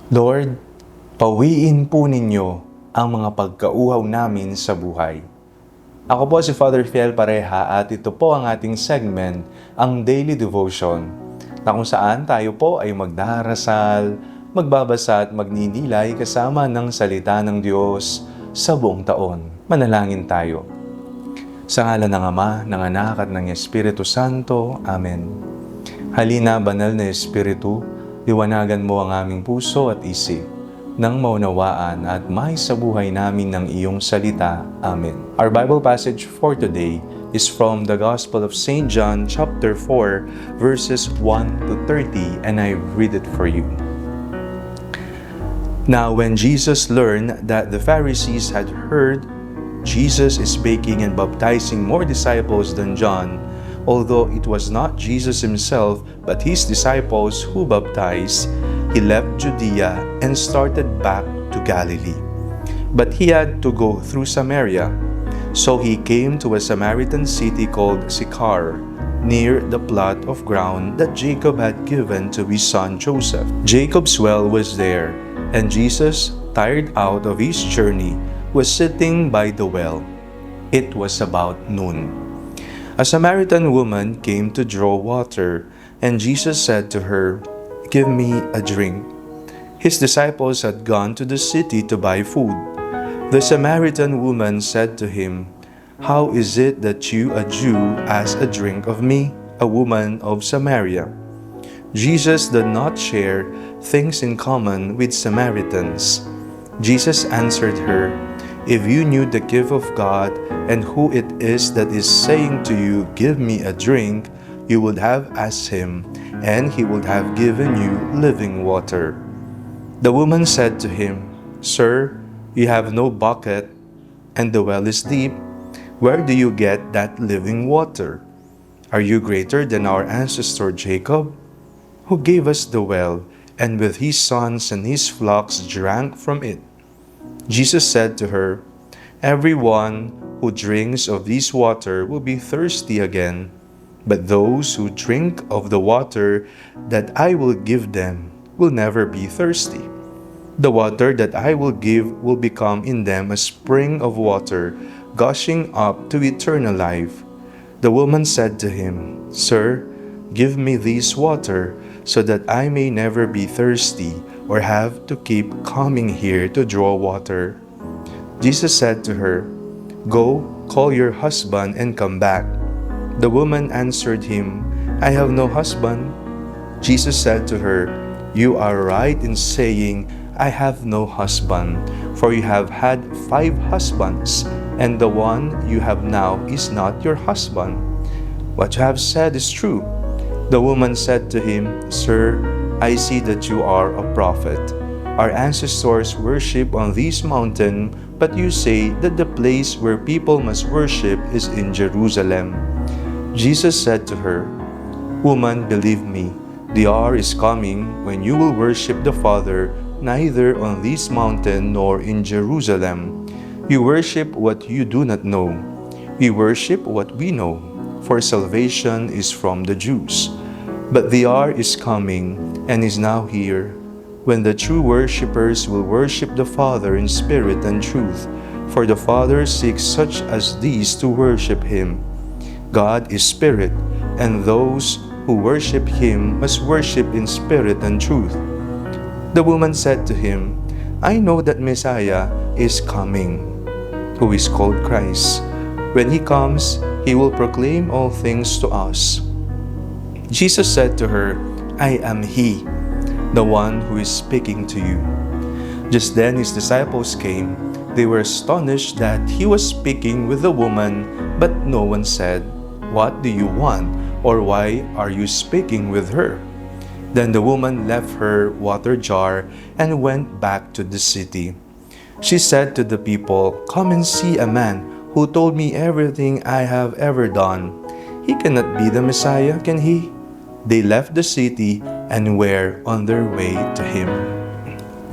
Lord, pawiin po ninyo ang mga pagkauhaw namin sa buhay. Ako po si Father Fiel Pareha at ito po ang ating segment, ang Daily Devotion, na kung saan tayo po ay magdarasal, magbabasa at magninilay kasama ng salita ng Diyos sa buong taon. Manalangin tayo. Sa ngalan ng Ama, ng Anak at ng Espiritu Santo. Amen. Halina, banal na Espiritu, liwanagan mo ang aming puso at isip, nang maunawaan at may sa buhay namin ng iyong salita. Amen. Our Bible passage for today is from the Gospel of St. John chapter 4, verses 1 to 30, and I read it for you. Now when Jesus learned that the Pharisees had heard Jesus is baking and baptizing more disciples than John, although it was not Jesus himself, but his disciples who baptized, he left Judea and started back to Galilee. But he had to go through Samaria. So he came to a Samaritan city called Sychar, near the plot of ground that Jacob had given to his son Joseph. Jacob's well was there, and Jesus, tired out of his journey, was sitting by the well. It was about noon. A Samaritan woman came to draw water, and Jesus said to her, "Give me a drink." His disciples had gone to the city to buy food. The Samaritan woman said to him, "How is it that you, a Jew, ask a drink of me, a woman of Samaria?" Jesus did not share things in common with Samaritans. Jesus answered her, "If you knew the gift of God and who it is that is saying to you, 'Give me a drink,' you would have asked him, and he would have given you living water." The woman said to him, "Sir, you have no bucket, and the well is deep. Where do you get that living water? Are you greater than our ancestor Jacob, who gave us the well, and with his sons and his flocks drank from it?" Jesus said to her, "Everyone who drinks of this water will be thirsty again, but those who drink of the water that I will give them will never be thirsty. The water that I will give will become in them a spring of water, gushing up to eternal life." The woman said to him, "Sir, give me this water so that I may never be thirsty or have to keep coming here to draw water." Jesus said to her, "Go, call your husband and come back." The woman answered him, "I have no husband." Jesus said to her, "You are right in saying, 'I have no husband,' for you have had 5 husbands, and the one you have now is not your husband. What you have said is true." The woman said to him, "Sir, I see that you are a prophet. Our ancestors worship on this mountain, but you say that the place where people must worship is in Jerusalem." Jesus said to her, "Woman, believe me, the hour is coming when you will worship the Father neither on this mountain nor in Jerusalem. You worship what you do not know. We worship what we know, for salvation is from the Jews. But the hour is coming, and is now here, when the true worshippers will worship the Father in spirit and truth, for the Father seeks such as these to worship Him. God is spirit, and those who worship Him must worship in spirit and truth." The woman said to him, "I know that Messiah is coming, who is called Christ. When He comes, He will proclaim all things to us." Jesus said to her, "I am He, the one who is speaking to you." Just then His disciples came. They were astonished that He was speaking with the woman, but no one said, "What do you want?" or "Why are you speaking with her?" Then the woman left her water jar and went back to the city. She said to the people, "Come and see a man who told me everything I have ever done. He cannot be the Messiah, can he?" They left the city and were on their way to Him.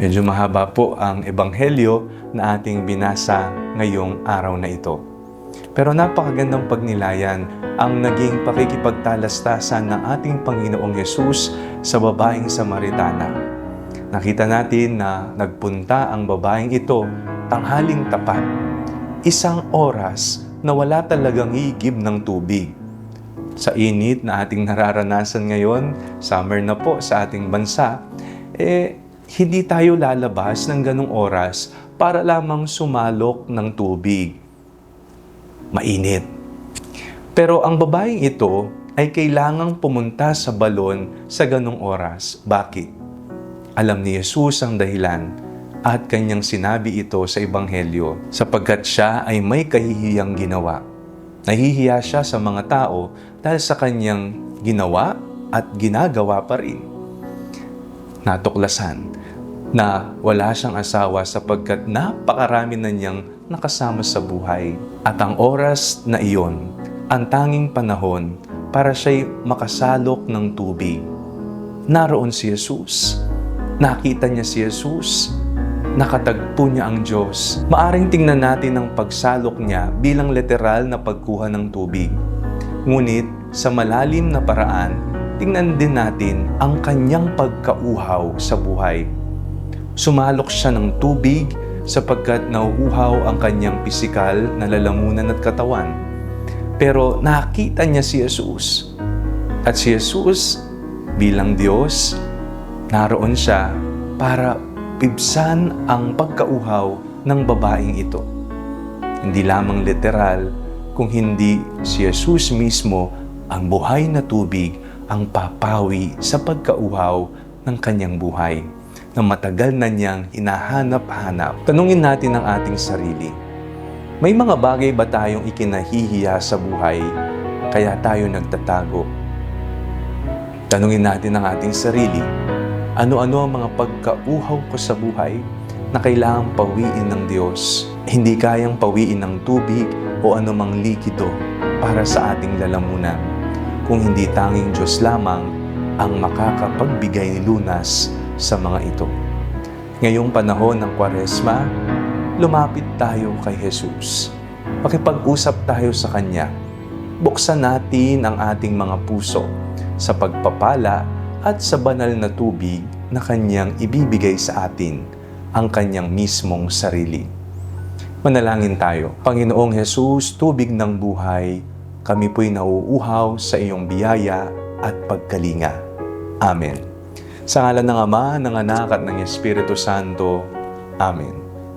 Medyo mahaba po ang ebanghelyo na ating binasa ngayong araw na ito. Pero napakagandang pagnilayan ang naging pakikipagtalastasan ng ating Panginoong Yesus sa babaeng Samaritana. Nakita natin na nagpunta ang babaeng ito tanghaling tapat. Isang oras na wala talagang higib ng tubig. Sa init na ating nararanasan ngayon, summer na po sa ating bansa, hindi tayo lalabas ng ganong oras para lamang sumalok ng tubig. Mainit. Pero ang babaeng ito ay kailangang pumunta sa balon sa ganong oras. Bakit? Alam ni Jesus ang dahilan at kanyang sinabi ito sa Ebanghelyo sapagkat siya ay may kahihiyang ginawa. Nahihiya siya sa mga tao dahil sa kanyang ginawa at ginagawa pa rin. Natuklasan na wala siyang asawa sapagkat napakarami na niyang nakasama sa buhay. At ang oras na iyon, ang tanging panahon para siya'y makasalok ng tubig. Naroon si Jesus. Nakita niya si Jesus. Nakatagpo niya ang Diyos. Maaring tingnan natin ang pagsalok niya bilang literal na pagkuha ng tubig. Ngunit sa malalim na paraan, tingnan din natin ang kanyang pagkauhaw sa buhay. Sumalok siya ng tubig sapagkat nauuhaw ang kanyang pisikal na lalamunan at katawan. Pero nakita niya si Jesus. At si Jesus, bilang Diyos, naroon siya para ibsan ang pagkauhaw ng babaeng ito. Hindi lamang literal, kung hindi si Jesus mismo ang buhay na tubig ang papawi sa pagkauhaw ng kanyang buhay na matagal na niyang hinahanap-hanap. Tanungin natin ang ating sarili. May mga bagay ba tayong ikinahihiya sa buhay kaya tayo nagtatago? Tanungin natin ang ating sarili. Ano-ano ang mga pagkauhaw ko sa buhay na kailangang pawiin ng Diyos? Hindi kayang pawiin ng tubig o anumang likido para sa ating lalamunan. Kung hindi tanging Diyos lamang ang makakapagbigay lunas sa mga ito. Ngayong panahon ng Kwaresma, lumapit tayo kay Jesus. Pakipag-usap tayo sa Kanya. Buksan natin ang ating mga puso sa pagpapala at sa banal na tubig na Kanyang ibibigay sa atin, ang Kanyang mismong sarili. Manalangin tayo. Panginoong Jesus, tubig ng buhay, kami po'y nauuhaw sa iyong biyaya at pagkalinga. Amen. Sa ngalan ng Ama, ng Anak at ng Espiritu Santo. Amen.